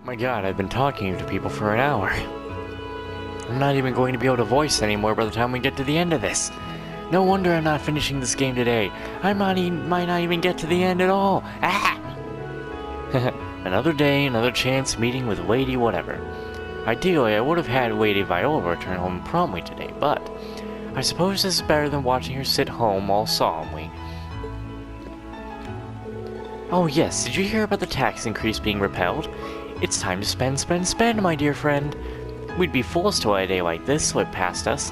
My god, I've been talking to people for an hour. I'm not even going to be able to voice anymore by the time we get to the end of this. No wonder I'm not finishing this game today. I might not even get to the end at all. Ah! Another day, another chance meeting with Lady whatever. Ideally, I would have had Lady Viola return home promptly today, but I suppose this is better than watching her sit home all solemnly. Oh yes, did you hear about the tax increase being repelled? It's time to spend, spend, spend, my dear friend. We'd be fools to let a day like this slip past us.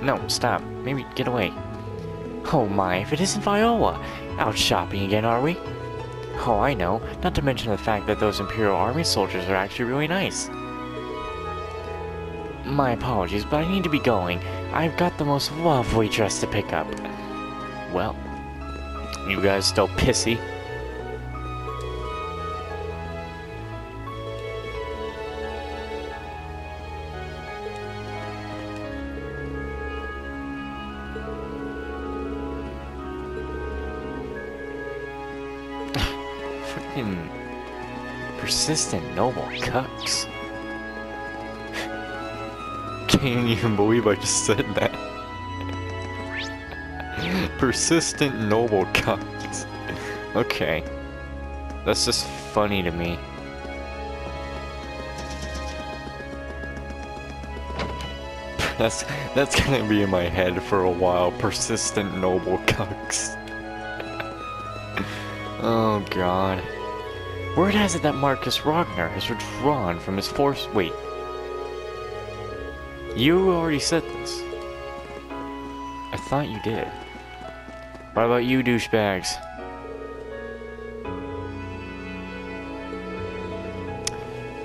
No, stop. Maybe get away. Oh my, if it isn't Viola! Out shopping again, are we? Oh, I know. Not to mention the fact that those Imperial Army soldiers are actually really nice. My apologies, but I need to be going. I've got the most lovely dress to pick up. Well, you guys still pissy? Freaking persistent noble cucks. Can't even believe I just said that. Persistent noble cucks. Okay. That's just funny to me. That's gonna be in my head for a while. Persistent noble cucks. Oh god. Word has it that Marcus Ragnar has withdrawn from his force. Wait. You already said this. I thought you did. What about you, douchebags?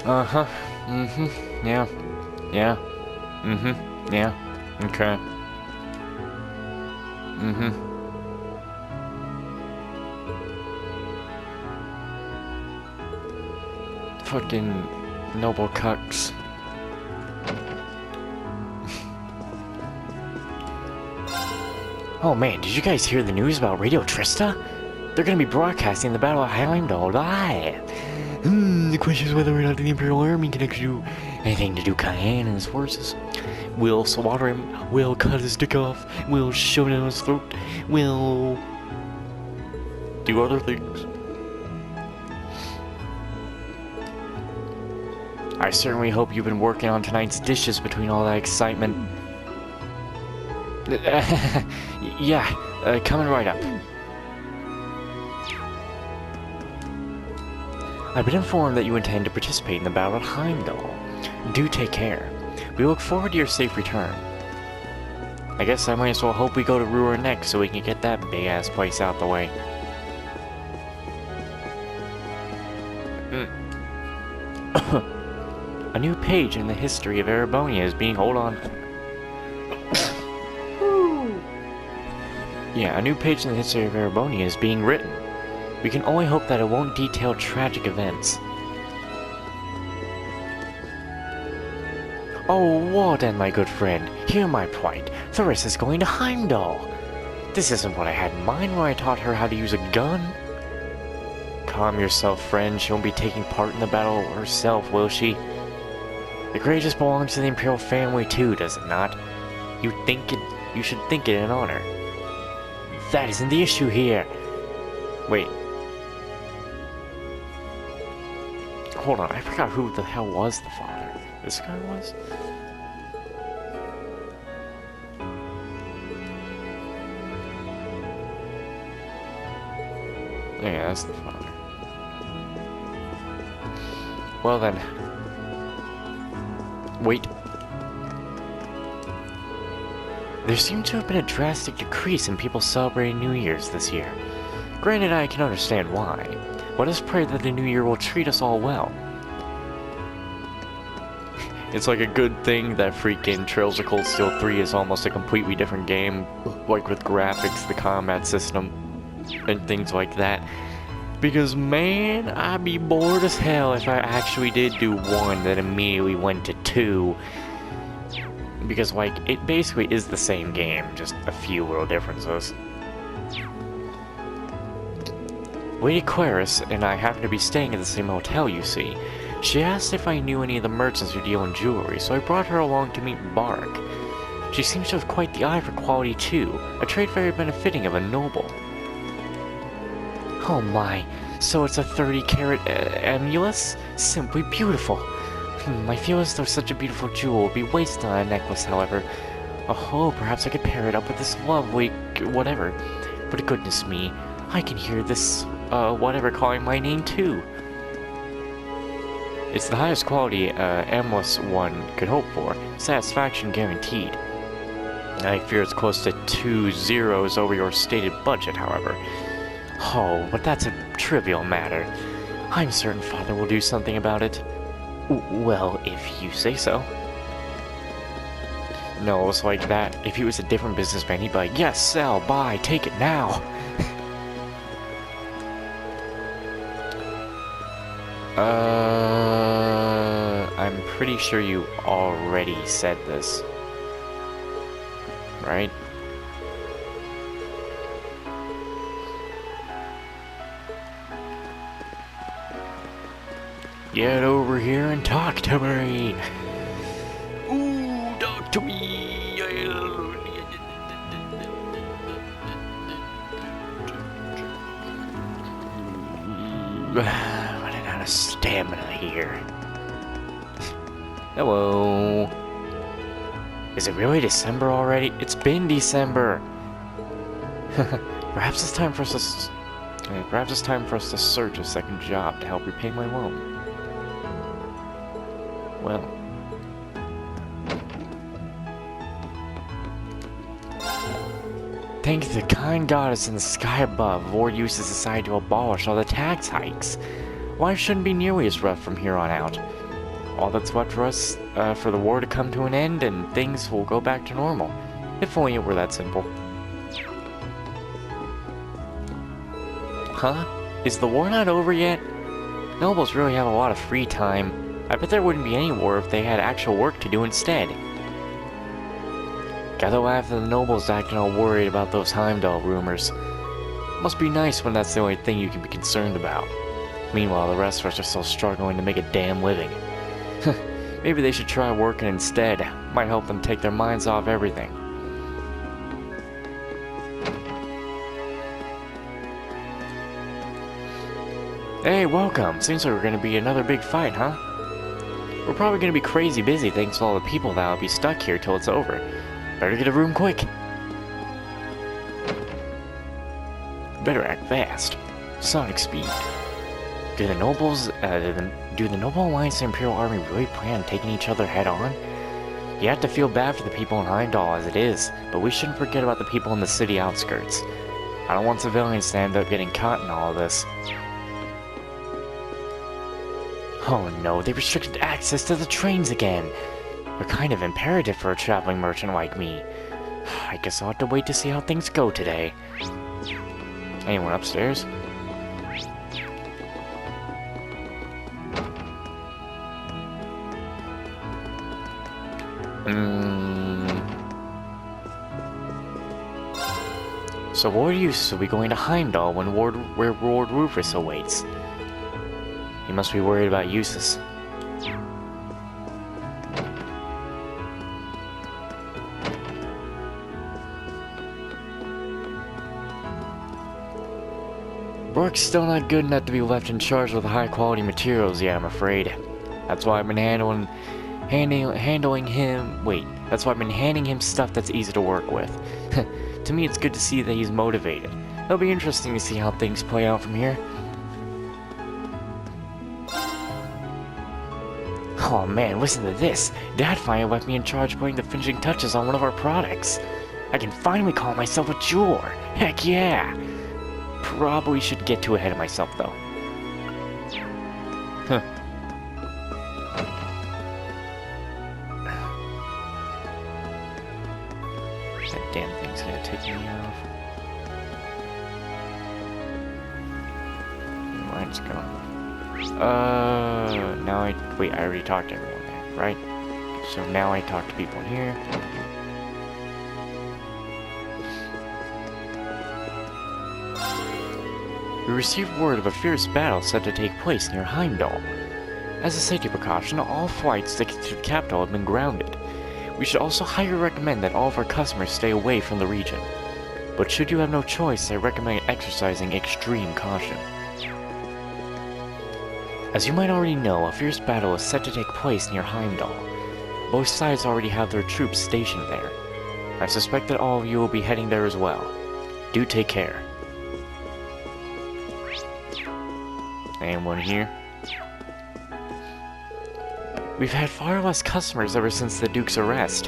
Uh-huh. Mm-hmm. Yeah. Yeah. Mm-hmm. Yeah. Okay. Mm-hmm. Fucking noble cucks. Oh man, did you guys hear the news about Radio Trista? They're gonna be broadcasting the Battle of Heimdall live. The question is whether or not the Imperial Army can actually do anything to do Cayenne and his forces. We'll slaughter him, we'll cut his dick off, we'll shove it down his throat, we'll do other things. I certainly hope you've been working on tonight's dishes between all that excitement. Yeah, coming right up. I've been informed that you intend to participate in the Battle of Heimdall. Do take care. We look forward to your safe return. I guess I might as well hope we go to Ruhr next so we can get that big-ass place out the way. A new page in the history of Erebonia is being... Hold on. Yeah, a new page in the history of Erebonia is being written. We can only hope that it won't detail tragic events. Oh, Warden, my good friend, hear my plight. Thuris is going to Heimdall. This isn't what I had in mind when I taught her how to use a gun. Calm yourself, friend. She won't be taking part in the battle herself, will she? The Greatness belongs to the Imperial family too, does it not? You should think it an honor. That isn't the issue here. Wait. Hold on, I forgot who the hell was the father. This guy was? Yeah, that's the father. Well then. Wait. There seemed to have been a drastic decrease in people celebrating New Year's this year. Granted, I can understand why. Let us pray that the New Year will treat us all well. It's like a good thing that freaking Trails of Cold Steel 3 is almost a completely different game, like with graphics, the combat system, and things like that. Because man, I'd be bored as hell if I actually did do 1 that immediately went to 2. Because, like, it basically is the same game, just a few little differences. Lady Clarice and I happen to be staying at the same hotel, you see. She asked if I knew any of the merchants who deal in jewelry, so I brought her along to meet Bark. She seems to have quite the eye for quality too, a trait very benefiting of a noble. Oh my, so it's a 30-carat emulus? Simply beautiful. I feel as though such a beautiful jewel would be wasted on a necklace, however. Oh, perhaps I could pair it up with this lovely whatever. But goodness me, I can hear this, whatever calling my name too. It's the highest quality, emulus one could hope for. Satisfaction guaranteed. I fear it's close to 2 zeros over your stated budget, however. Oh, but that's a trivial matter. I'm certain Father will do something about it. Well, if you say so. No, it's like that. If he was a different businessman, he'd be like, yes, sell, buy, take it now. I'm pretty sure you already said this. Right? Get over here and talk to me. Ooh, talk to me. Running out of stamina here. Hello. Is it really December already? It's been December. Perhaps it's time for us to search a second job to help repay my loan. Well. Thank the kind goddess in the sky above, Lord Eustace has decided to abolish all the tax hikes. Life shouldn't be nearly as rough from here on out. All that's left for us, for the war to come to an end, and things will go back to normal. If only it were that simple. Huh? Is the war not over yet? Nobles really have a lot of free time. I bet there wouldn't be any war if they had actual work to do instead. Gotta laugh at the nobles acting all worried about those Heimdall rumors. Must be nice when that's the only thing you can be concerned about. Meanwhile, the rest of us are still struggling to make a damn living. Maybe they should try working instead. Might help them take their minds off everything. Hey, welcome. Seems like we're gonna be another big fight, huh? We're probably gonna be crazy busy thanks to all the people that'll be stuck here till it's over. Better get a room quick. Better act fast. Sonic speed. Do the nobles, do the Noble Alliance and Imperial Army really plan on taking each other head on? You have to feel bad for the people in Heimdall as it is, but we shouldn't forget about the people in the city outskirts. I don't want civilians to end up getting caught in all of this. Oh no, they restricted access to the trains again. They're kind of imperative for a traveling merchant like me. I guess I'll have to wait to see how things go today. Anyone upstairs? So Lord Eustace will be going to Heimdall where Lord Rufus awaits. He must be worried about Eustace. Work's still not good enough to be left in charge of the high quality materials yet, I'm afraid. That's why I've been handing him stuff that's easy to work with. To me, it's good to see that he's motivated. It'll be interesting to see how things play out from here. Oh man, listen to this. Dad finally left me in charge of putting the finishing touches on one of our products. I can finally call myself a jeweler. Heck yeah! Probably should get too ahead of myself though. Huh. That damn thing's gonna take me off. Mine's gone. Wait, I already talked to everyone there, right? So now I talk to people in here. We received word of a fierce battle set to take place near Heimdall. As a safety precaution, all flights to the capital have been grounded. We should also highly recommend that all of our customers stay away from the region. But should you have no choice, I recommend exercising extreme caution. As you might already know, a fierce battle is set to take place near Heimdall. Both sides already have their troops stationed there. I suspect that all of you will be heading there as well. Do take care. Anyone here? We've had far less customers ever since the Duke's arrest,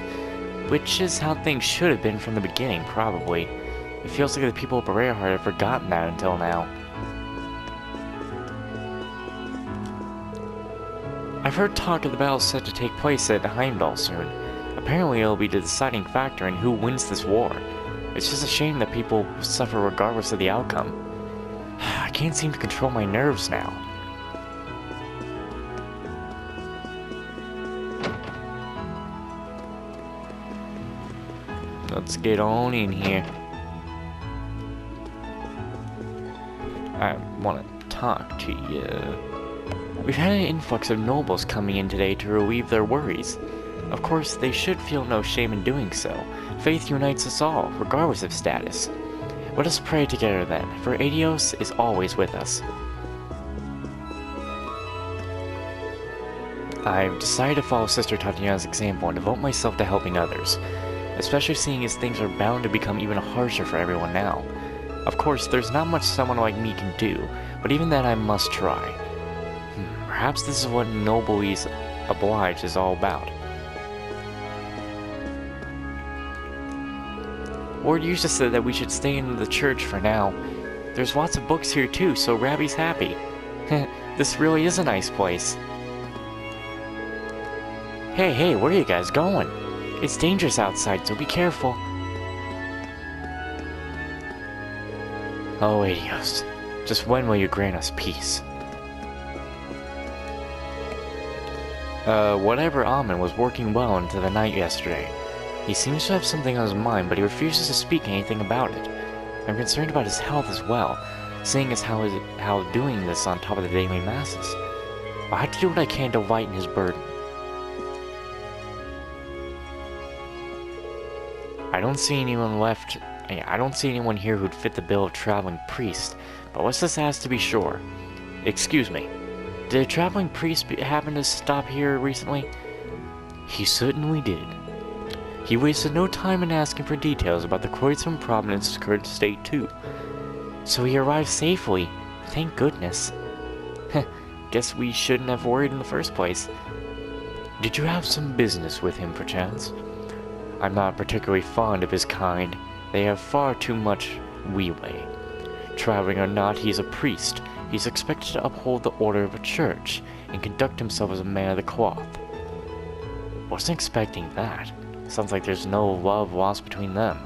which is how things should have been from the beginning, probably. It feels like the people of Berearheart have forgotten that until now. I've heard talk of the battle set to take place at Heimdall soon. Apparently it'll be the deciding factor in who wins this war. It's just a shame that people suffer regardless of the outcome. I can't seem to control my nerves now. Let's get on in here. I want to talk to you. We've had an influx of nobles coming in today to relieve their worries. Of course, they should feel no shame in doing so. Faith unites us all, regardless of status. Let us pray together then, for Adios is always with us. I've decided to follow Sister Tatiana's example and devote myself to helping others, especially seeing as things are bound to become even harsher for everyone now. Of course, there's not much someone like me can do, but even then I must try. Perhaps this is what Nobly's Obliged is all about. Ward used to say that we should stay in the church for now. There's lots of books here too, so Rabbi's happy. This really is a nice place. Hey, where are you guys going? It's dangerous outside, so be careful. Oh, Adios. Just when will you grant us peace? Whatever Amen was working well into the night yesterday. He seems to have something on his mind, but he refuses to speak anything about it. I'm concerned about his health as well, seeing as how doing this on top of the daily masses. I'll have to do what I can to lighten his burden. I don't see anyone here who'd fit the bill of traveling priest, but let's just ask to be sure. Excuse me. Did a traveling priest happen to stop here recently? He certainly did. He wasted no time in asking for details about the Kreuzmann Province's current state too. So he arrived safely. Thank goodness. Guess we shouldn't have worried in the first place. Did you have some business with him, perchance? I'm not particularly fond of his kind. They have far too much leeway. Traveling or not, he's a priest. He's expected to uphold the order of a church and conduct himself as a man of the cloth. Wasn't expecting that. Sounds like there's no love lost between them.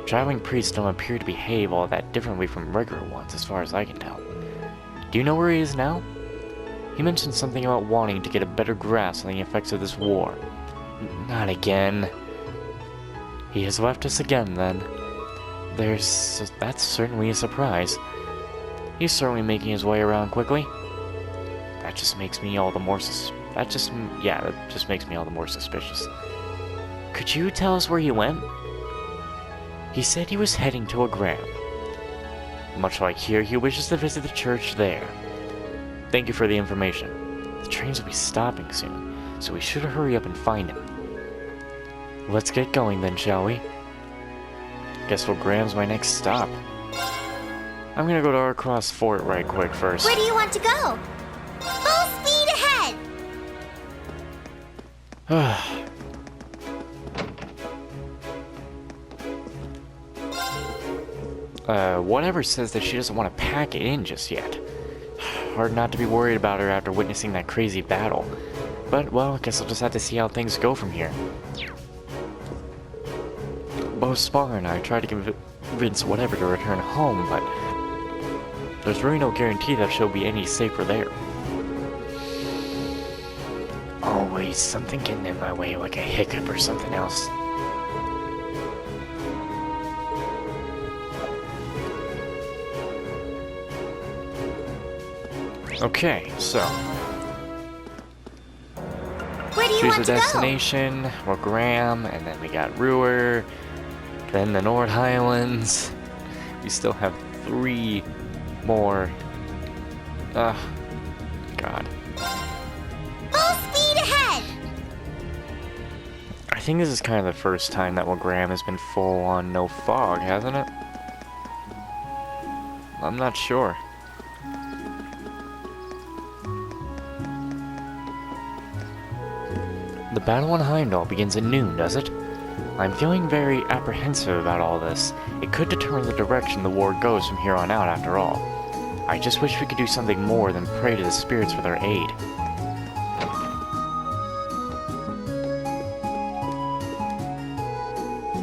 Traveling priests don't appear to behave all that differently from regular ones, as far as I can tell. Do you know where he is now? He mentioned something about wanting to get a better grasp on the effects of this war. Not again. He has left us again, then. That's certainly a surprise. He's certainly making his way around quickly. That just makes me all the more that just makes me all the more suspicious. Could you tell us where he went? He said he was heading to a gram. Much like here, he wishes to visit the church there. Thank you for the information. The trains will be stopping soon, so we should hurry up and find him. Let's get going then, shall we? Guess well, Graham's my next stop. I'm gonna go to Arcross Fort right quick first. Where do you want to go? Full speed ahead! Whatever says that she doesn't want to pack it in just yet. Hard not to be worried about her after witnessing that crazy battle. But, well, I guess I'll just have to see how things go from here. Both Spar and I tried to convince whatever to return home, but there's really no guarantee that she'll be any safer there. Always something getting in my way, like a hiccup or something else. Okay, so Where do you choose a want to go? destination. We're Graham, and then we got Ruhr, then the Nord Highlands. We still have 3 more. God. Full speed ahead! I think this is kind of the first time that Graham has been full on no fog, hasn't it? I'm not sure. The battle on Heimdall begins at noon, does it? I'm feeling very apprehensive about all this. It could determine the direction the war goes from here on out, after all. I just wish we could do something more than pray to the spirits for their aid.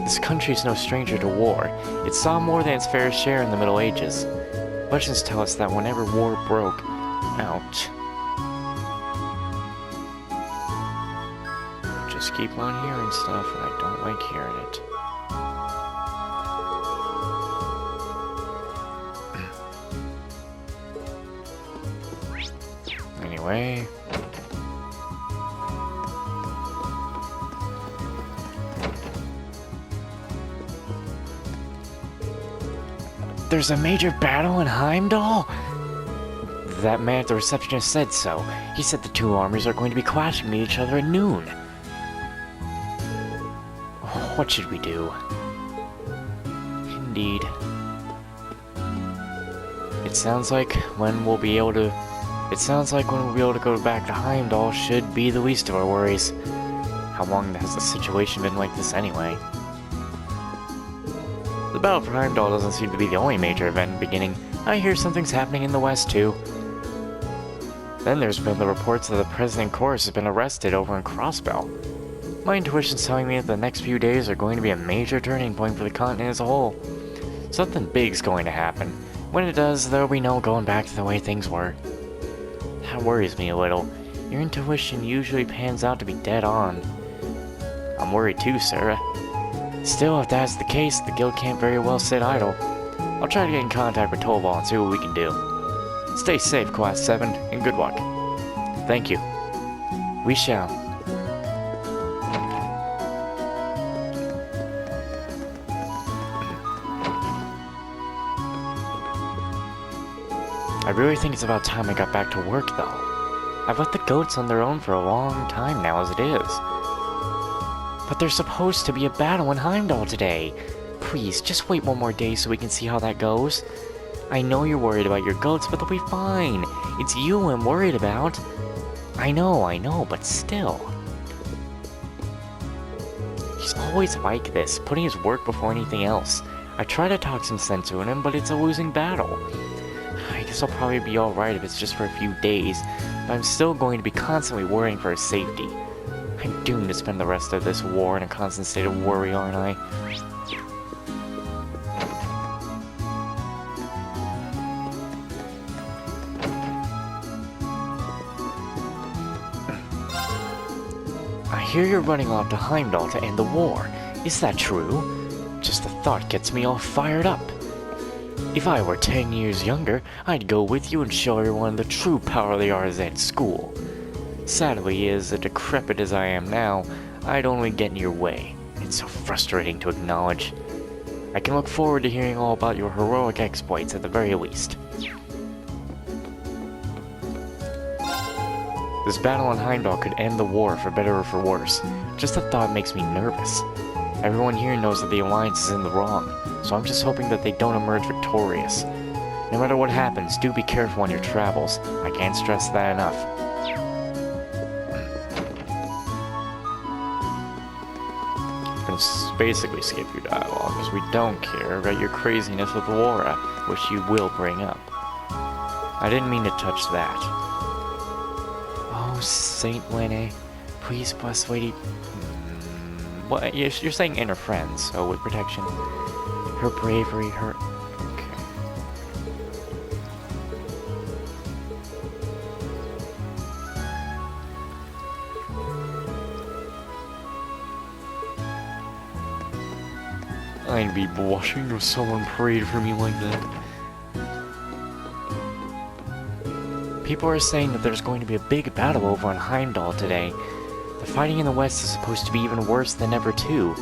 This country's no stranger to war. It saw more than its fair share in the Middle Ages. Legends tell us that whenever war broke out, just keep on hearing stuff, and I don't like hearing it. Anyway. There's a major battle in Heimdall? That man at the receptionist said so. He said the 2 armies are going to be clashing with each other at noon. What should we do? Indeed. It sounds like when we'll be able to go back to Heimdall should be the least of our worries. How long has the situation been like this anyway? The battle for Heimdall doesn't seem to be the only major event beginning. I hear something's happening in the west too. Then there's been the reports that the President Chorus has been arrested over in Crossbell. My intuition's telling me that the next few days are going to be a major turning point for the continent as a whole. Something big's going to happen. When it does, there'll be no going back to the way things were. That worries me a little. Your intuition usually pans out to be dead on. I'm worried too, Sarah. Still, if that's the case, the guild can't very well sit idle. I'll try to get in contact with Tolval and see what we can do. Stay safe, Class 7, and good luck. Thank you. We shall. I really think it's about time I got back to work, though. I've let the goats on their own for a long time now as it is. But there's supposed to be a battle in Heimdall today. Please, just wait one more day so we can see how that goes. I know you're worried about your goats, but they'll be fine. It's you I'm worried about. I know, but still. He's always like this, putting his work before anything else. I try to talk some sense into him, but it's a losing battle. I guess I'll probably be alright if it's just for a few days, but I'm still going to be constantly worrying for his safety. I'm doomed to spend the rest of this war in a constant state of worry, aren't I? I hear you're running off to Heimdall to end the war. Is that true? Just the thought gets me all fired up. If I were 10 years younger, I'd go with you and show everyone the true power they are at school. Sadly, as decrepit as I am now, I'd only get in your way. It's so frustrating to acknowledge. I can look forward to hearing all about your heroic exploits at the very least. This battle on Heimdall could end the war for better or for worse. Just the thought makes me nervous. Everyone here knows that the Alliance is in the wrong, so I'm just hoping that they don't emerge victorious. No matter what happens, do be careful on your travels. I can't stress that enough. Basically skip your dialogue, because we don't care about your craziness with Laura, which you will bring up. I didn't mean to touch that. Oh, Saint Winnie, please bless Lady... What? You're saying inner friends, so with protection. Her bravery, her... Okay. I'd be blushing if someone prayed for me like that. People are saying that there's going to be a big battle over on Heimdall today. The fighting in the west is supposed to be even worse than ever too.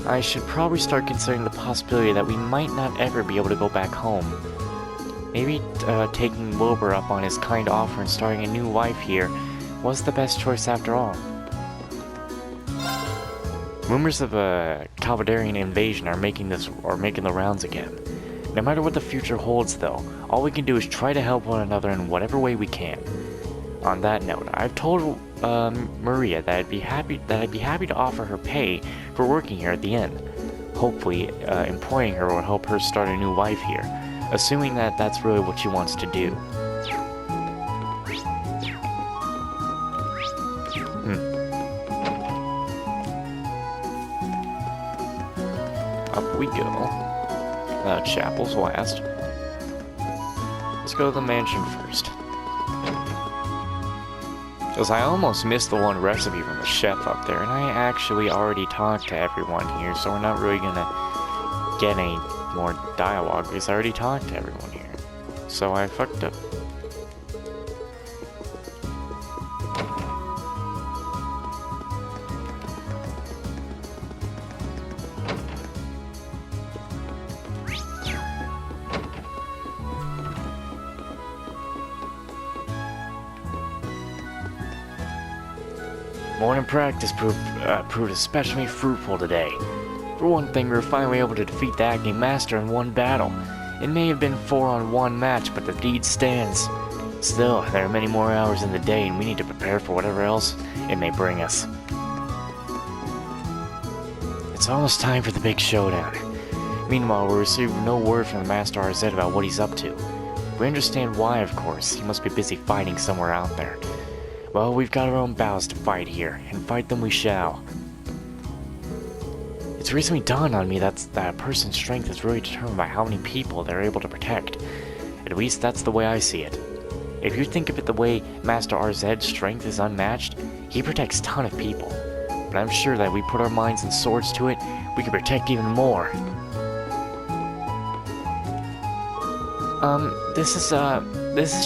I should probably start considering the possibility that we might not ever be able to go back home. Maybe taking Wilbur up on his kind offer and starting a new life here was the best choice after all. Rumors of a Calvadarian invasion are making the rounds again. No matter what the future holds, though, all we can do is try to help one another in whatever way we can. On that note, I've told Maria that I'd be happy to offer her pay for working here at the inn. Hopefully, employing her will help her start a new life here, assuming that that's really what she wants to do. Up we go. Chapel's last. Let's go to the mansion first. Because I almost missed the one recipe from the chef up there, and I actually already talked to everyone here, so we're not really gonna get any more dialogue, because I already talked to everyone here. So I fucked up. Morning practice proved especially fruitful today. For one thing, we were finally able to defeat the Agni Master in one battle. It may have been a 4-on-1 match, but the deed stands. Still, there are many more hours in the day, and we need to prepare for whatever else it may bring us. It's almost time for the big showdown. Meanwhile, we receive no word from the Master RZ about what he's up to. We understand why, of course. He must be busy fighting somewhere out there. Well, we've got our own battles to fight here, and fight them we shall. It's recently dawned on me that a person's strength is really determined by how many people they're able to protect. At least that's the way I see it. If you think of it the way Master RZ's strength is unmatched, he protects a ton of people. But I'm sure that if we put our minds and swords to it, we can protect even more. This is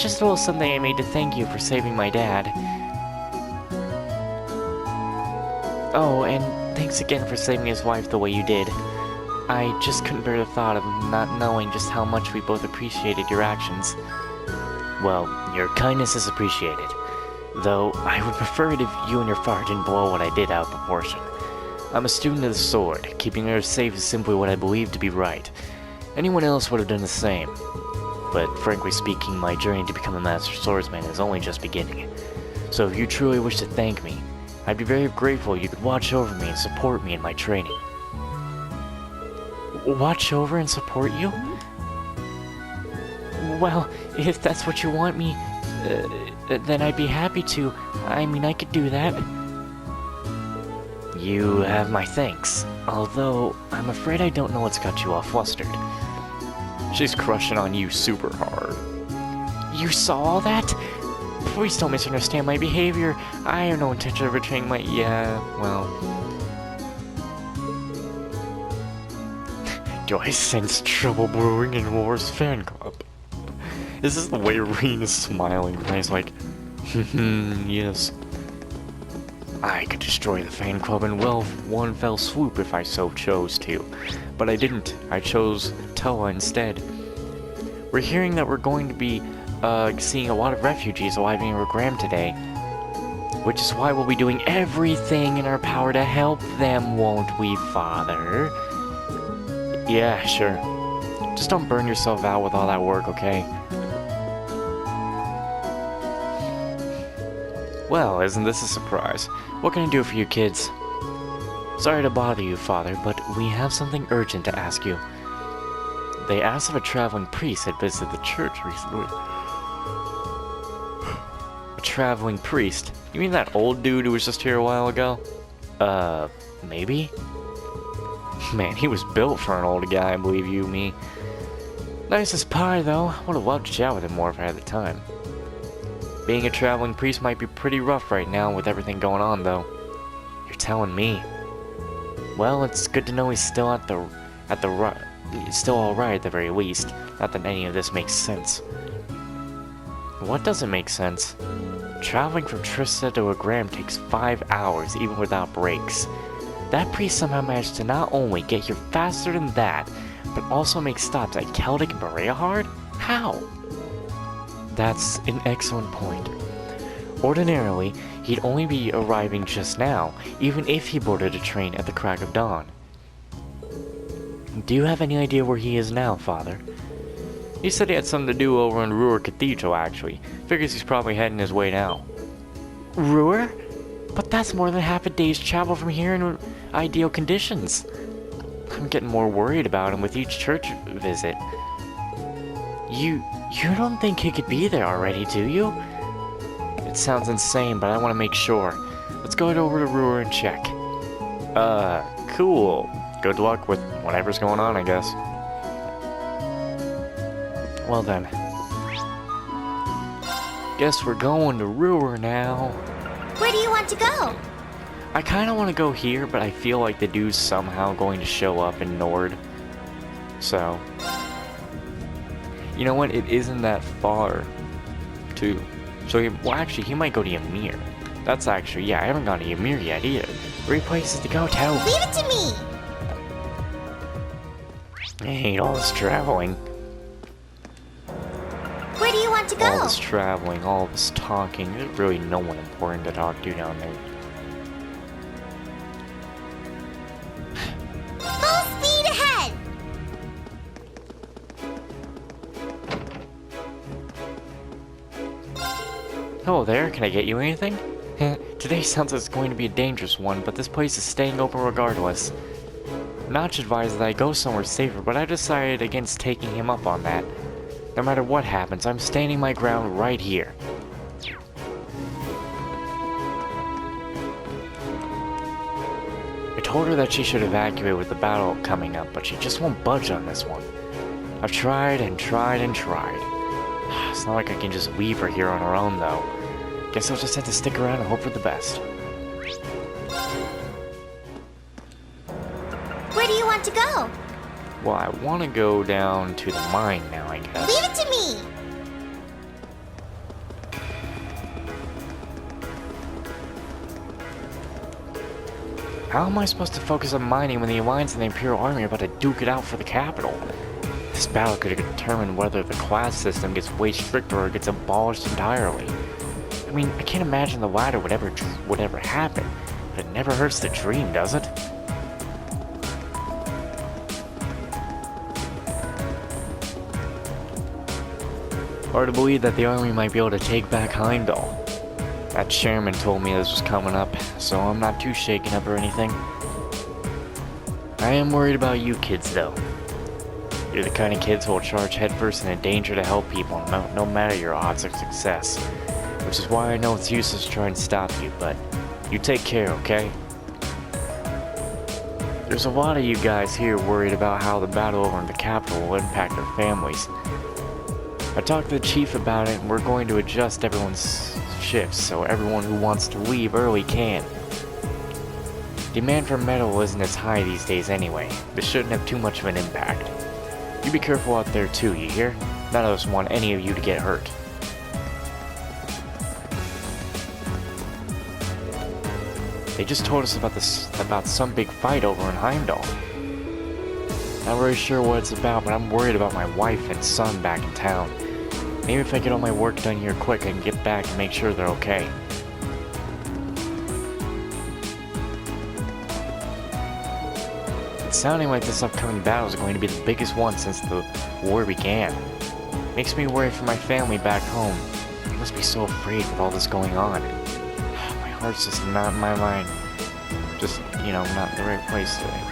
just a little something I made to thank you for saving my dad. Oh, and thanks again for saving his wife the way you did. I just couldn't bear the thought of not knowing just how much we both appreciated your actions. Well, your kindness is appreciated. Though, I would prefer it if you and your father didn't blow what I did out of proportion. I'm a student of the sword. Keeping her safe is simply what I believe to be right. Anyone else would have done the same. But frankly speaking, my journey to become a master swordsman is only just beginning. So if you truly wish to thank me, I'd be very grateful if you could watch over me and support me in my training. Watch over and support you? Well, if that's what you want me, then I'd be happy to. I mean, I could do that. You have my thanks. Although, I'm afraid I don't know what's got you all flustered. She's crushing on you super hard. You saw all that? Please don't misunderstand my behavior. I have no intention of returning my... Yeah, well... Do I sense trouble brewing in War's fan club? Is this the way Reen is smiling? And he's like, yes. I could destroy the fan club in one fell swoop if I so chose to. But I didn't. I chose Toa instead. We're hearing that we're going to be seeing a lot of refugees arriving in Regram today. Which is why we'll be doing everything in our power to help them, won't we, Father? Yeah, sure. Just don't burn yourself out with all that work, okay? Well, isn't this a surprise? What can I do for you kids? Sorry to bother you, Father, but we have something urgent to ask you. They asked if a traveling priest had visited the church recently. A traveling priest? You mean that old dude who was just here a while ago? Maybe? Man, he was built for an old guy, I believe you, me. Nice as pie, though. I would have loved to chat with him more if I had the time. Being a traveling priest might be pretty rough right now with everything going on, though. You're telling me. Well, it's good to know he's still still all right at the very least. Not that any of this makes sense. What doesn't make sense? Traveling from Trista to Agram takes 5 hours, even without breaks. That priest somehow managed to not only get here faster than that, but also make stops at Celtic and Bereahard? How? That's an excellent point. Ordinarily, he'd only be arriving just now, even if he boarded a train at the crack of dawn. Do you have any idea where he is now, Father? He said he had something to do over in Ruhr Cathedral, actually. Figures he's probably heading his way now. Ruhr? But that's more than half a day's travel from here in ideal conditions. I'm getting more worried about him with each church visit. You don't think he could be there already, do you? It sounds insane, but I want to make sure. Let's go over to Ruhr and check. Cool. Good luck with whatever's going on, I guess. Well then. Guess we're going to Ruhr now. Where do you want to go? I kinda wanna go here, but I feel like the dude's somehow going to show up in Nord. So. You know what? It isn't that far, too. So, well, actually, he might go to Ymir. That's actually, yeah, I haven't gone to Ymir yet either. 3 places to go, Tao. Leave it to me! I hate all this traveling. Where do you want to go? All this traveling, all this talking. There's really no one important to talk to down there. Full speed ahead! Hello there, can I get you anything? Today sounds like it's going to be a dangerous one, but this place is staying open regardless. Notch advised that I go somewhere safer, but I decided against taking him up on that. No matter what happens, I'm standing my ground right here. I told her that she should evacuate with the battle coming up, but she just won't budge on this one. I've tried and tried and tried. It's not like I can just leave her here on her own, though. Guess I'll just have to stick around and hope for the best. Where do you want to go? Well, I want to go down to the mine now, I guess. Leave it to me! How am I supposed to focus on mining when the Alliance and the Imperial Army are about to duke it out for the capital? This battle could determine whether the class system gets way stricter or gets abolished entirely. I mean, I can't imagine the latter would ever happen, but it never hurts to dream, does it? Hard to believe that the army might be able to take back Heimdall. That chairman told me this was coming up, so I'm not too shaken up or anything. I am worried about you kids, though. You're the kind of kids who will charge headfirst into danger to help people, no matter your odds of success. Which is why I know it's useless to try and stop you, but you take care, okay? There's a lot of you guys here worried about how the battle over in the capital will impact their families. I talked to the chief about it, and we're going to adjust everyone's shifts so everyone who wants to leave early can. Demand for metal isn't as high these days anyway. This shouldn't have too much of an impact. You be careful out there too, you hear? None of us want any of you to get hurt. They just told us about some big fight over in Heimdall. Not really sure what it's about, but I'm worried about my wife and son back in town. Maybe if I get all my work done here quick, I can get back and make sure they're okay. It's sounding like this upcoming battle is going to be the biggest one since the war began. Makes me worry for my family back home. I must be so afraid with all this going on. My heart's just not in my mind. Just, not in the right place today.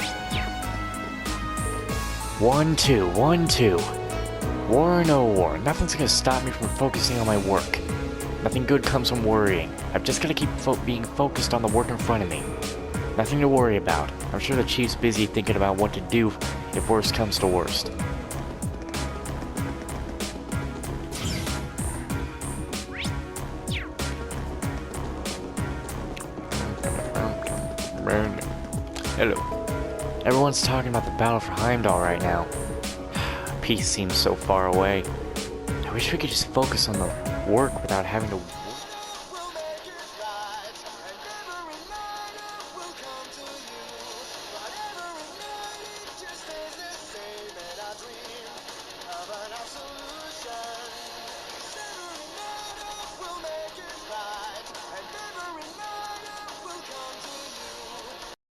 1-2, 1-2. War or no war, nothing's gonna stop me from focusing on my work. Nothing good comes from worrying. I've just gotta keep being focused on the work in front of me. Nothing to worry about. I'm sure the chief's busy thinking about what to do if worst comes to worst. Hello. Everyone's talking about the battle for Heimdall right now. Peace seems so far away. I wish we could just focus on the work without having to